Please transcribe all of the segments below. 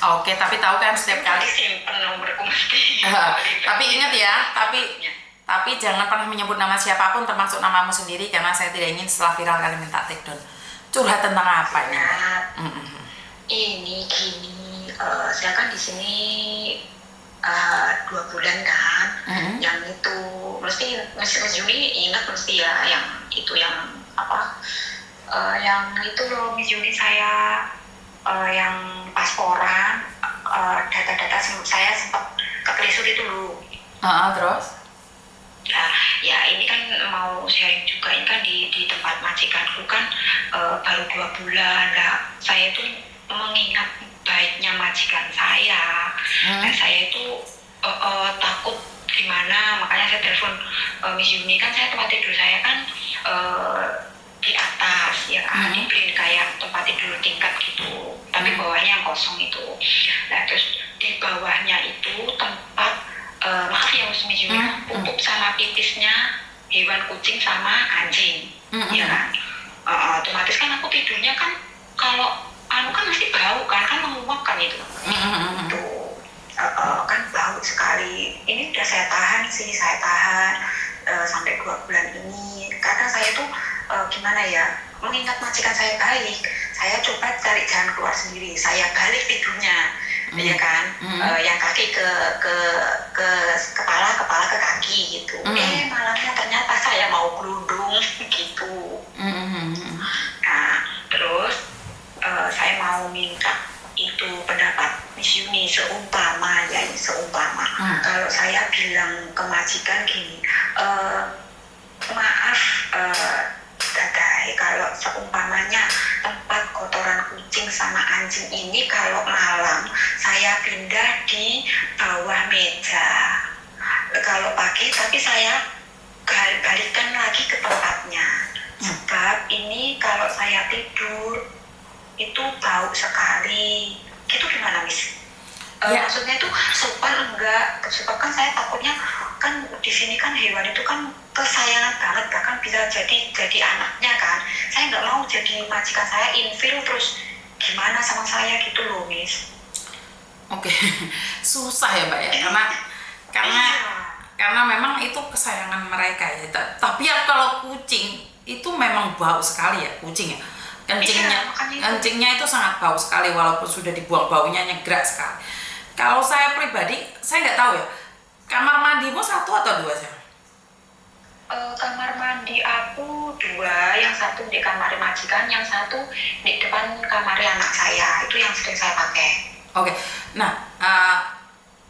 Oke, tapi tahu kan setiap kali. Simpen nomorku mesti. Tapi ingat ya, tapi jangan pernah menyebut nama siapapun termasuk namamu sendiri karena saya tidak ingin setelah viral kalian minta take down. Curhat tentang apa ini? Ini gini, saya kan di sini 2 bulan kan. Yang itu mesti Mas Juni ingat mesti ya, yang itu yang apa? Yang itu loh Miss Juni saya yang pasporan, data-data saya sempat ketelisur itu loh. Terus? Ya ini kan mau sharing juga, ini kan di tempat majikanku kan baru 2 bulan lah. Saya itu mengingat baiknya majikan saya, dan saya itu takut gimana, makanya saya telepon Miss Yuni. Kan saya tempat tidur saya kan di atas ya kan, dibeliin kayak tempat tidur tingkat gitu, tapi bawahnya yang kosong itu. Nah terus di bawahnya itu tempat maaf ya Miss Yuni, pupuk sama pipisnya hewan kucing sama anjing, ya kan. Otomatis kan aku tidurnya kan kalau kan mesti bau kan menguapkan itu. Tuh kan bau sekali. Ini udah saya tahan sampai 2 bulan ini. Karena saya tuh gimana ya, mengingat majikan saya baik, saya coba cari jalan keluar sendiri. Saya balik tidurnya, ya kan, yang kaki ke kepala ke kaki gitu. Malamnya ternyata saya mau gelundung gitu. Nah terus saya mau minta itu pendapat Miss Yuni, seumpama kalau saya bilang ke majikan gini, maaf Dadai, kalau seumpamanya tempat kotoran kucing sama anjing ini kalau malam saya pindah di bawah meja, kalau pagi tapi saya balikan lagi ke tempatnya, sebab ini kalau saya tidur itu bau sekali. Gitu gimana Miss? Maksudnya itu sopan enggak? Sebab kan saya takutnya kan di sini kan hewan itu kan kesayangan banget, bahkan bisa jadi anaknya kan. Saya nggak mau jadi majikan saya infil terus gimana sama saya gitu loh Miss. Oke. Susah ya Mbak ya, karena memang itu kesayangan mereka ya. Tapi ya kalau kucing itu memang bau sekali ya kucing ya. Kencingnya itu sangat bau sekali, walaupun sudah dibuang baunya nyegrak sekali. Kalau saya pribadi, saya nggak tahu ya, kamar mandimu 1 atau 2 sih? Kamar mandi aku 2, yang satu di kamar majikan, yang satu di depan kamar anak saya, itu yang sering saya pakai. Oke. Nah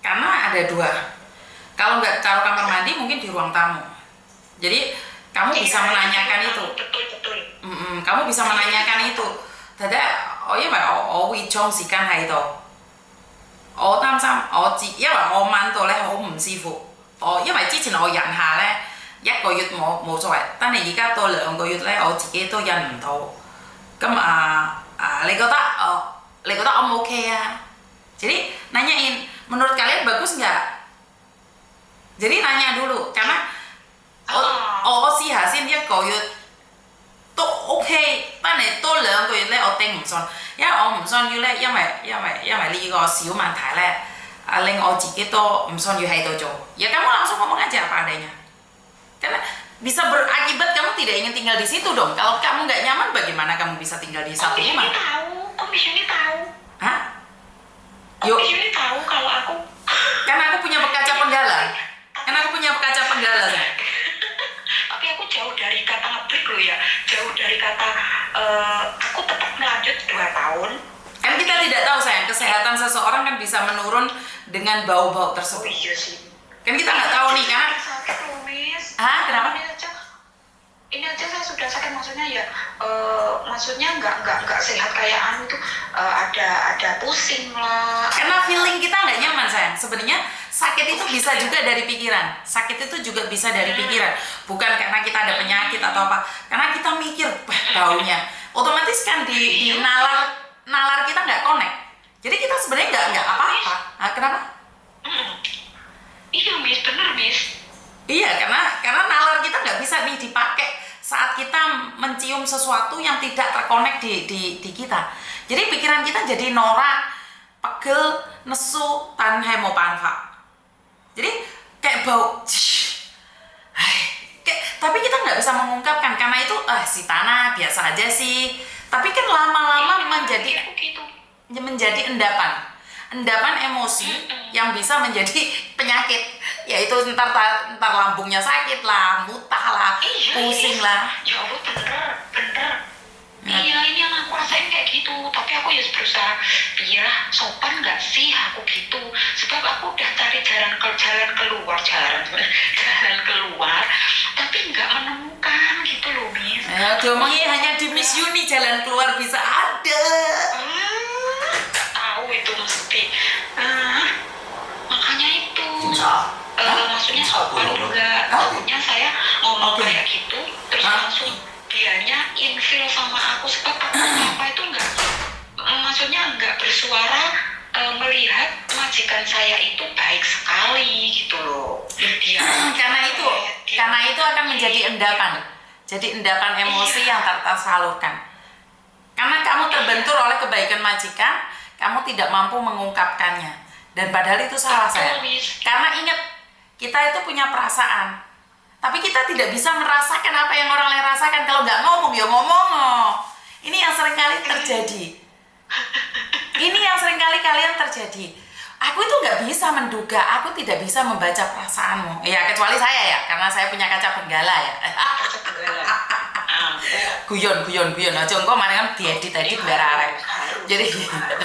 karena ada 2, kalau nggak taruh kamar mandi mungkin di ruang tamu, jadi kamu bisa menanyakan itu. Betul. Kamu bisa menanyakan itu. Dada,因為我會裝時間喺度，我擔心因為我晚到咧好唔舒服。因為之前我忍下咧1個月冇所謂，但係而家到2個月咧我自己都忍唔到。咁你覺得om oke ya? Jadi nanyain, menurut kalian bagus nggak? Jadi nanya dulu, karena si Hasin 1個月都 OK， 但係多2個月咧，我頂唔順，因為我唔想要咧，因為呢個小問題咧，令我自己都唔想要喺度做。Ya kamu langsung ngomong aja apa adanya, karena bisa berakibat kamu tidak ingin tinggal di situ dong. Kalau kamu nggak nyaman, bagaimana kamu bisa tinggal di satu rumah? Kok Miss Yuni tahu? Hah? Miss Yuni tahu kalau aku? Karena aku punya kaca penggala. Tapi aku jauh dari kata ngebreak loh ya, jauh dari kata aku tetap melanjut 2 tahun. Kan kita tidak tahu sayang, kesehatan seseorang kan bisa menurun dengan bau-bau tersebut. Iya sih. Kan kita nggak tahu nih kan? Sakit loh Miss. Kenapa? Ini aja saya sudah sakit, maksudnya ya, maksudnya nggak sehat kayak anu tuh, ada pusing lah. Karena feeling kita nggak nyaman sayang. Sebenarnya sakit itu bisa juga dari pikiran. Sakit itu juga bisa dari pikiran. Bukan karena kita ada penyakit atau apa. Karena kita mikir baunya. Otomatis kan di nalar kita nggak connect. Jadi kita sebenarnya nggak apa-apa. Kenapa? Iya Miss, benar Miss. Iya, karena nalar kita nggak bisa nih dipakai saat kita mencium sesuatu yang tidak terkonek di kita. Jadi pikiran kita jadi norak, pegel, nesu, tan hemopanfa. Jadi kayak bau. Tapi kita nggak bisa mengungkapkan karena itu si tanah biasa aja sih. Tapi kan lama-lama menjadi endapan emosi yang bisa menjadi penyakit, yaitu ntar lambungnya sakit lah, muntah lah, pusing lah. Ya Allah, bener. Iya, ini yang aku rasain kayak gitu. Tapi aku ya berusaha biar sopan nggak sih aku gitu. Sebab aku udah cari jalan keluar, tapi nggak menemukan gitu loh, Miss. Diomongin hanya di Miss Yuni jalan keluar bisa ada. Nggak tahu itu mesti. Makanya itu. Maksudnya sopan enggak. Takutnya saya ngomong kayak gitu, terus langsung dianya infil sama aku, sebab aku apa itu enggak, maksudnya enggak bersuara melihat majikan saya itu baik sekali gitu loh. Karena itu akan menjadi endapan. Jadi endapan emosi yang tersalurkan. Karena kamu terbentur oleh kebaikan majikan, kamu tidak mampu mengungkapkannya. Dan padahal itu salah saya. Karena ingat, kita itu punya perasaan. Tapi kita tidak bisa merasakan apa yang orang lain rasakan. Kalau nggak ngomong, ya ngomong. Ini yang seringkali terjadi. Ini yang seringkali kalian terjadi. Aku itu nggak bisa menduga, aku tidak bisa membaca perasaanmu. Ya, kecuali saya ya, karena saya punya kaca benggala ya. Guyon aja engko mari kan diedit biar arek. Jadi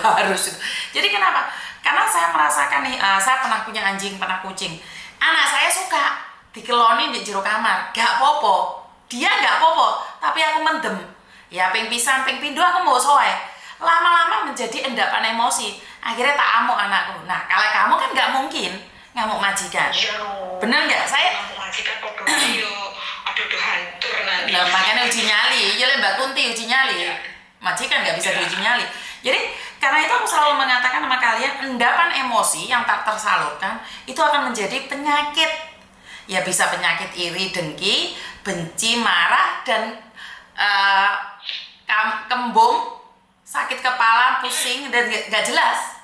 harus. Jadi kenapa? Karena saya merasakan nih, saya pernah punya anjing, pernah kucing. Anak saya suka dikeloni di jero kamar, gak popo. Dia gak popo, tapi aku mendem. Ya ping pisan, ping pindo aku mau soe. Lama-lama menjadi endapan emosi. Akhirnya tak amuk anakku. Nah, kalau kamu kan gak mungkin ngamuk majikan. Bener gak? Saya ngamuk majikan kok aduh hancur nanti. Nah, makanya uji nyali. Ya Mbak Kunti uji nyali. Majikan gak bisa diuji nyali. Jadi karena itu aku selalu mengatakan sama kalian, endapan emosi yang tak tersalurkan itu akan menjadi penyakit. Ya bisa penyakit iri, dengki, benci, marah, dan kembung, sakit kepala, pusing, dan gak jelas.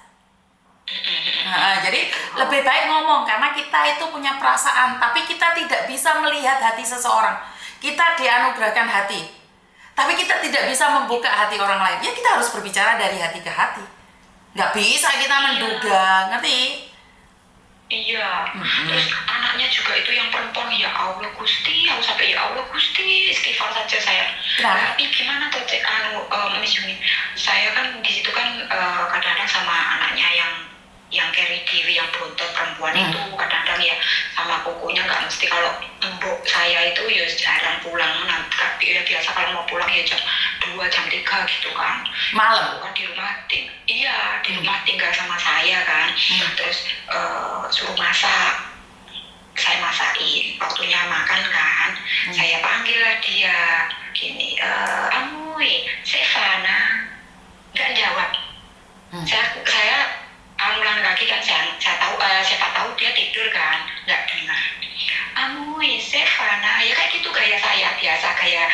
Jadi lebih baik ngomong, karena kita itu punya perasaan, tapi kita tidak bisa melihat hati seseorang. Kita dianugerahkan hati, tapi kita tidak bisa membuka hati orang lain. Ya kita harus berbicara dari hati ke hati. Gak bisa kita menduga, ngerti? Iya, terus anaknya juga itu yang perempuan, ya Allah Gusti, aku sampai ya Allah Gusti, istighfar saja saya. Tapi gimana tuh cek Miss Yuni, saya kan di situ kan kadang-kadang sama anaknya yang carry diri, yang bontot perempuan itu kadang-kadang ya sama kukunya nggak mesti. Kalau mbok saya itu ya jarang pulang, nanti ya biasa kalau mau pulang ya jam 2, jam 3 gitu kan. Malam? Kan di rumah di rumah tinggal sama saya kan. Terus suruh masak, saya masakin, waktunya makan kan, saya panggil lah dia gini, Amuy, Stefana, nggak jawab. Saya ulang lagi kan, saya tahu, siapa tahu dia tidur kan, nggak dengar. Amuy, Stefana, ya kayak gitu gaya saya biasa, gaya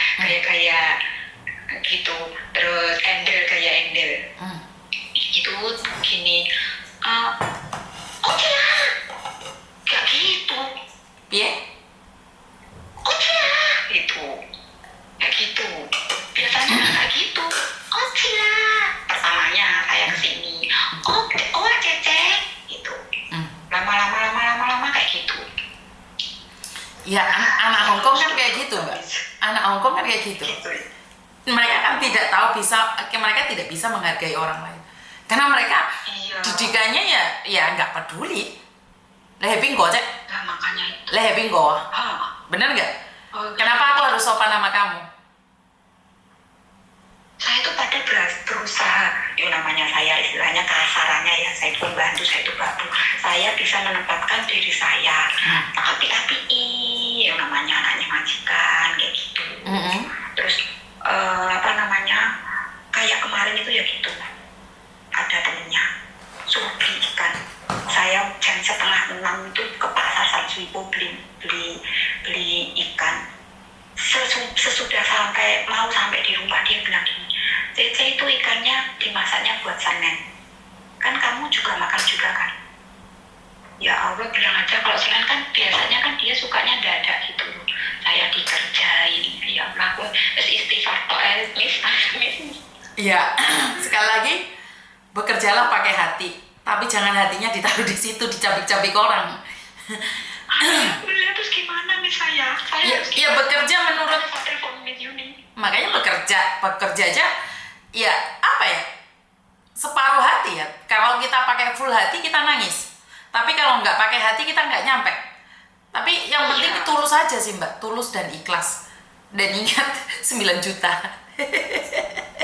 gitu. Terus gaya endel gitu gini, oke lah, gak gitu. Oke lah, gitu. Kayak gitu. Biasanya gak gitu. Oke lah. Pertamanya saya kesini. Oh Cece, gitu. Lama-lama kayak gitu. Ya, anak Hongkong kan kayak gitu, Mbak. Anak Hongkong kan kayak gitu. Mereka kan mereka tidak bisa menghargai orang lain. Karena mereka didikannya ya nggak peduli. Leheping go cek. Nah, makanya itu. Leheping go. Bener nggak? Kenapa aku harus sopan sama kamu? Saya itu pada berusaha, ya namanya saya istilahnya kasarannya ya, saya itu pembantu, saya itu babu. Saya bisa menempatkan diri saya. Tapi yang namanya anaknya majikan kayak gitu. Terus kayak kemarin itu ya gitu. Ada temennya suruh beli ikan. Saya jam 5:30 itu ke pasar Sansuipo beli ikan. Sesudah mau sampai di rumah, dia bilang gini, Cece itu ikannya dimasaknya buat Senin. Kan kamu juga makan juga kan. Ya Allah bilang aja, kalau selain kan biasanya kan dia sukanya dadak gitu, saya dikerjain, ya Allah aku istighfar Miss. Iya, sekali lagi bekerjalah pakai hati, tapi jangan hatinya ditaruh di situ, dicabik-cabik orang. Terus gimana Miss saya Ya bekerja menurut, makanya bekerja aja, ya apa ya, separuh hati ya. Kalau kita pakai full hati kita nangis, tapi kalau nggak pakai hati kita nggak nyampe. Tapi yang penting tulus aja sih Mbak, tulus dan ikhlas. Dan ingat 9 juta.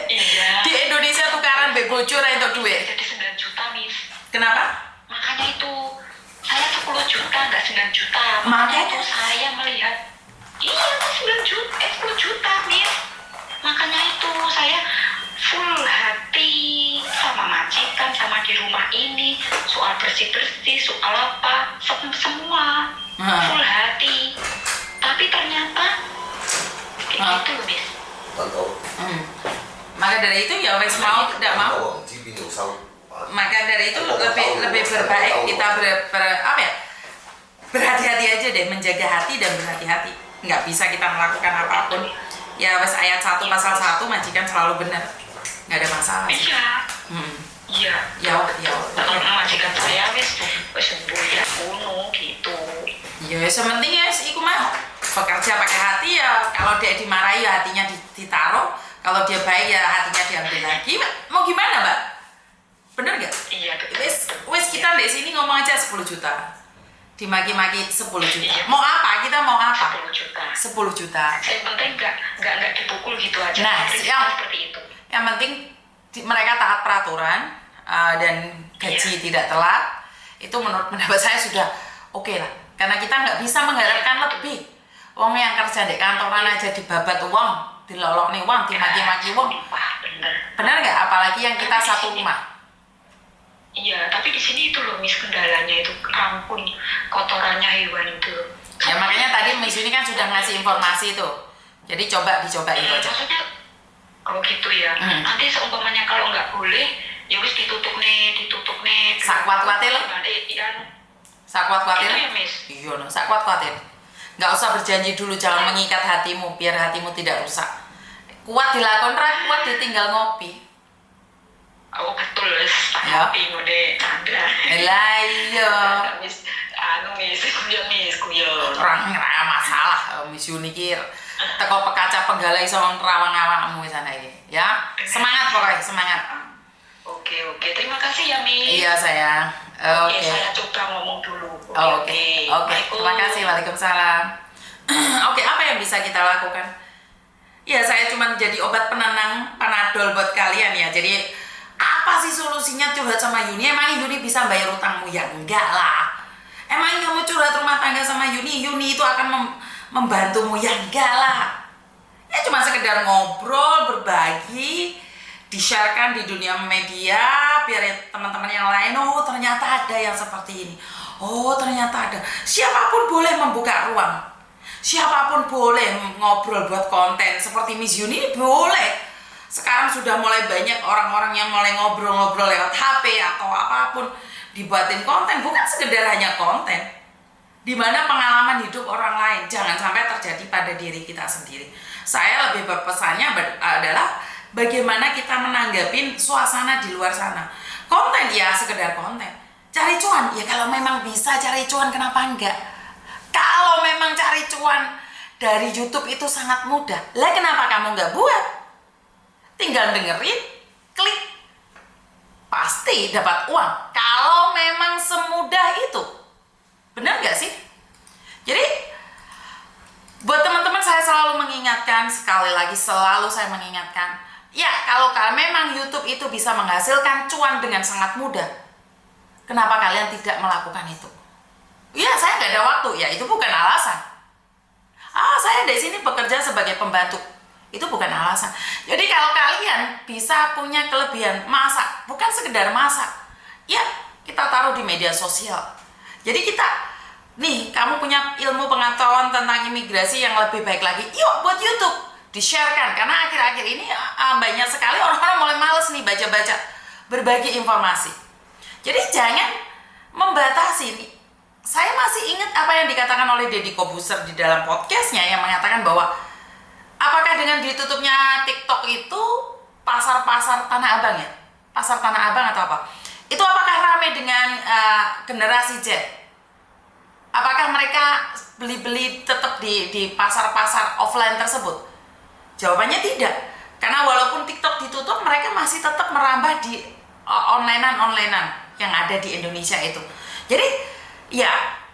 Iya. Di Indonesia tukaran bocor itu duit. Jadi 9 juta Miss. Kenapa? Makanya itu saya 10 juta nggak 9 juta. Makanya itu saya melihat 10 juta Miss. Makanya itu saya full hati sama majikan, sama di rumah ini, soal bersih-bersih, soal apa, semua full hati. Tapi ternyata itu Miss. Maka dari itu ya wes mau tidak mau. Maka dari itu lebih berbaik kita berhati-hati aja deh, menjaga hati dan berhati-hati. Nggak bisa kita melakukan apapun. Ya wes ayat 1 pasal 1 majikan selalu benar. Nggak ada masalah sih. Iya. Ya. Majikan saya wes sembuh ya kuno gitu. Ya sementing ya iku mah bekerja pakai hati ya. Kalau dia dimarahi ya hatinya ditaruh. Kalau dia baik ya hatinya diambil lagi. Mau gimana Mbak? Bener gak? Iya. Wes kita di sini ngomong aja 10 juta. Dimaki-maki 10 juta. Mau apa? Kita mau apa? 10 juta. 10 juta. Yang penting nggak dipukul gitu aja. Nah, seperti itu. Yang penting mereka taat peraturan dan gaji tidak telat. Itu menurut pendapat saya sudah oke lah. Karena kita nggak bisa mengharapkan lebih. Wong yang kerja di kantoran aja dibabat uang, diloloknya uang, dimaki-maki uang. Bener nggak? Apalagi yang kita satu rumah. Iya, tapi di sini itu loh Miss, kendalanya itu ampun kotorannya hewan itu. Ya makanya tadi Miss ini kan sudah ngasih informasi itu. Jadi dicoba itu aja. Maksudnya, oh gitu ya. Nanti seumpamanya kalau nggak boleh, ya wis ditutup nih. Sakuat-kuatin loh. Sakuat-kuatin. Iya Miss. Iya no, sakuat-kuatin. Nggak usah berjanji dulu, jangan mengikat hatimu, biar hatimu tidak rusak. Kuat dilakon kuat ditinggal ngopi. Oh betul, tapi ngode Chandra. Lah iya. Miss, Miss kuyon. Orang nggak masalah, Miss Yunikir. Teko pekaca penggalai sama nerawang awakmu di sana ini, ya. Semangat pokoknya, semangat. Oke, terima kasih ya Miss. Iya sayang. Oke. Saya coba ngomong dulu. Oke. Terima kasih. Waalaikumsalam. Oke, apa yang bisa kita lakukan? Ya saya cuma jadi obat penenang, panadol buat kalian ya. Jadi apa sih solusinya curhat sama Yuni? Emang Yuni bisa bayar utangmu? Ya enggak lah. Emang kamu curhat rumah tangga sama Yuni itu akan membantumu? Ya enggak lah. Ya cuma sekedar ngobrol, berbagi, di-sharekan di dunia media biar teman-teman yang lain, oh ternyata ada yang seperti ini. Oh ternyata ada. Siapapun boleh membuka ruang. Siapapun boleh ngobrol buat konten seperti Miss Yuni boleh. Sekarang sudah mulai banyak orang-orang yang mulai ngobrol-ngobrol lewat HP atau apapun, dibuatin konten, bukan sekedar hanya konten, dimana pengalaman hidup orang lain jangan sampai terjadi pada diri kita sendiri. Saya lebih berpesannya adalah bagaimana kita menanggapi suasana di luar sana. Konten ya sekedar konten, cari cuan ya kalau memang bisa cari cuan kenapa enggak. Kalau memang cari cuan dari YouTube itu sangat mudah, lah kenapa kamu enggak buat? Tinggal dengerin, klik, pasti dapat uang. Kalau memang semudah itu, benar nggak sih? Jadi, buat teman-teman saya selalu mengingatkan, sekali lagi selalu saya mengingatkan, ya kalau memang YouTube itu bisa menghasilkan cuan dengan sangat mudah, kenapa kalian tidak melakukan itu? Ya saya nggak ada waktu, ya itu bukan alasan. Saya di sini bekerja sebagai pembantu. Itu bukan alasan. Jadi kalau kalian bisa punya kelebihan masak, bukan sekedar masak, ya kita taruh di media sosial. Jadi nih kamu punya ilmu pengetahuan tentang imigrasi yang lebih baik lagi, yuk buat YouTube, di-sharekan. Karena akhir-akhir ini banyak sekali orang-orang mulai males nih baca-baca, berbagi informasi. Jadi jangan membatasi. Saya masih ingat apa yang dikatakan oleh Deddy Kobuser di dalam podcastnya yang mengatakan bahwa apakah dengan ditutupnya TikTok itu pasar-pasar Tanah Abang ya? Pasar Tanah Abang atau apa? Itu apakah ramai dengan generasi Z? Apakah mereka beli-beli tetap di pasar-pasar offline tersebut? Jawabannya tidak. Karena walaupun TikTok ditutup, mereka masih tetap merambah di onlinean yang ada di Indonesia itu. Jadi ya,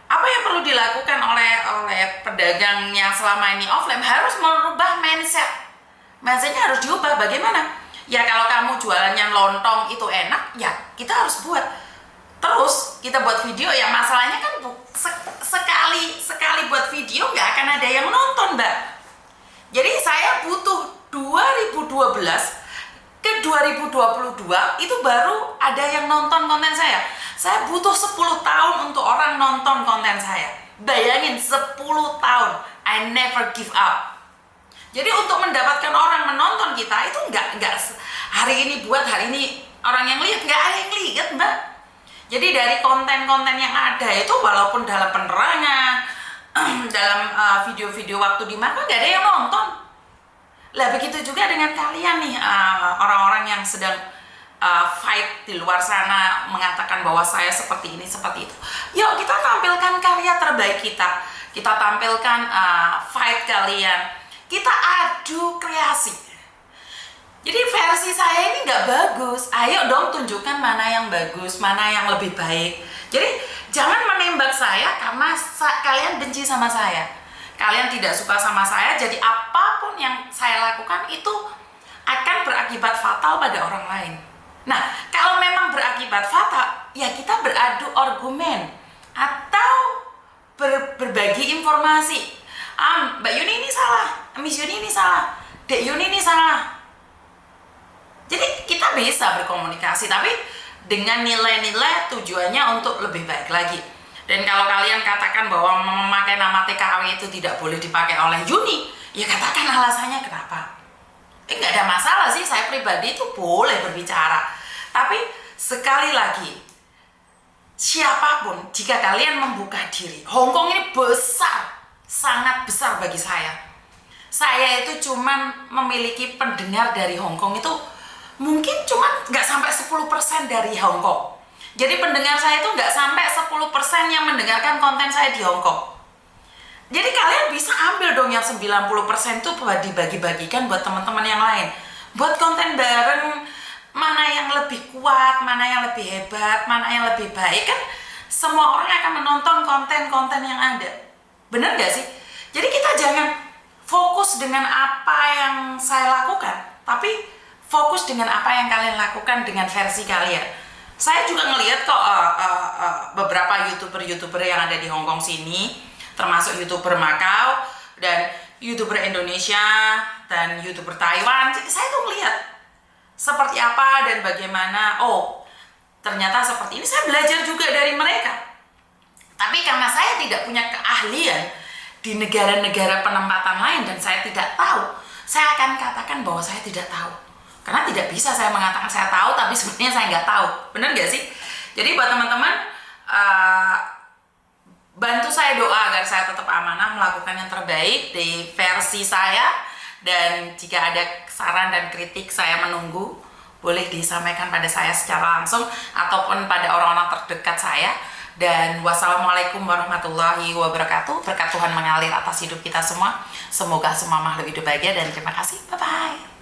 apa yang perlu dilakukan oleh pedagang yang selama ini offline harus merubah mindset. Mindsetnya harus diubah. Bagaimana? Ya kalau kamu jualannya lontong itu enak, ya kita harus buat. Terus kita buat video, ya masalahnya kan sekali buat video nggak akan ada yang nonton, Mbak. Jadi saya butuh 2012 ke 2022 itu baru ada yang nonton konten saya. Saya butuh 10 tahun untuk orang nonton konten saya. Bayangin 10 tahun. I never give up. Jadi untuk mendapatkan orang menonton kita itu enggak hari ini buat, hari ini orang yang lihat, enggak ada yang lihat, Mbak. Jadi dari konten-konten yang ada itu walaupun dalam penerangan, dalam video-video waktu di mana enggak ada yang nonton. Lah begitu juga dengan kalian nih, orang-orang yang sedang fight di luar sana mengatakan bahwa saya seperti ini, seperti itu. Yuk kita tampilkan karya terbaik kita. Kita tampilkan fight kalian. Kita adu kreasi. Jadi versi saya ini nggak bagus. Ayo dong tunjukkan mana yang bagus, mana yang lebih baik. Jadi jangan menembak saya karena kalian benci sama saya. Kalian tidak suka sama saya, jadi apapun yang saya lakukan itu akan berakibat fatal pada orang lain. Nah, kalau memang berakibat fatal, ya kita beradu argumen atau berbagi informasi. Mbak Yuni ini salah, Miss Yuni ini salah, Dek Yuni ini salah. Jadi kita bisa berkomunikasi, tapi dengan nilai-nilai tujuannya untuk lebih baik lagi. Dan kalau kalian katakan bahwa memakai nama TKW itu tidak boleh dipakai oleh Yuni, ya katakan alasannya kenapa. Nggak ada masalah sih, saya pribadi itu boleh berbicara. Tapi sekali lagi, siapapun, jika kalian membuka diri, Hongkong ini besar, sangat besar bagi saya. Saya itu cuman memiliki pendengar dari Hongkong itu mungkin cuma nggak sampai 10% dari Hongkong. Jadi pendengar saya itu nggak sampai 10% yang mendengarkan konten saya di Hongkong. Jadi kalian bisa ambil dong yang 90% itu buat dibagi-bagikan buat teman-teman yang lain. Buat konten bareng, mana yang lebih kuat, mana yang lebih hebat, mana yang lebih baik. Kan semua orang akan menonton konten-konten yang ada. Bener gak sih? Jadi kita jangan fokus dengan apa yang saya lakukan, tapi fokus dengan apa yang kalian lakukan dengan versi kalian. Saya juga ngelihat kok beberapa YouTuber yang ada di Hongkong sini, termasuk YouTuber Macau dan YouTuber Indonesia dan YouTuber Taiwan. Saya tuh ngelihat seperti apa dan bagaimana. Oh, ternyata seperti ini. Saya belajar juga dari mereka. Tapi karena saya tidak punya keahlian di negara-negara penempatan lain dan saya tidak tahu, saya akan katakan bahwa saya tidak tahu. Karena tidak bisa saya mengatakan saya tahu, tapi sebenarnya saya nggak tahu. Benar nggak sih? Jadi buat teman-teman, bantu saya doa agar saya tetap amanah melakukan yang terbaik di versi saya. Dan jika ada saran dan kritik, saya menunggu. Boleh disampaikan pada saya secara langsung ataupun pada orang-orang terdekat saya. Dan wassalamualaikum warahmatullahi wabarakatuh. Berkat Tuhan mengalir atas hidup kita semua. Semoga semua makhluk hidup bahagia dan terima kasih. Bye-bye.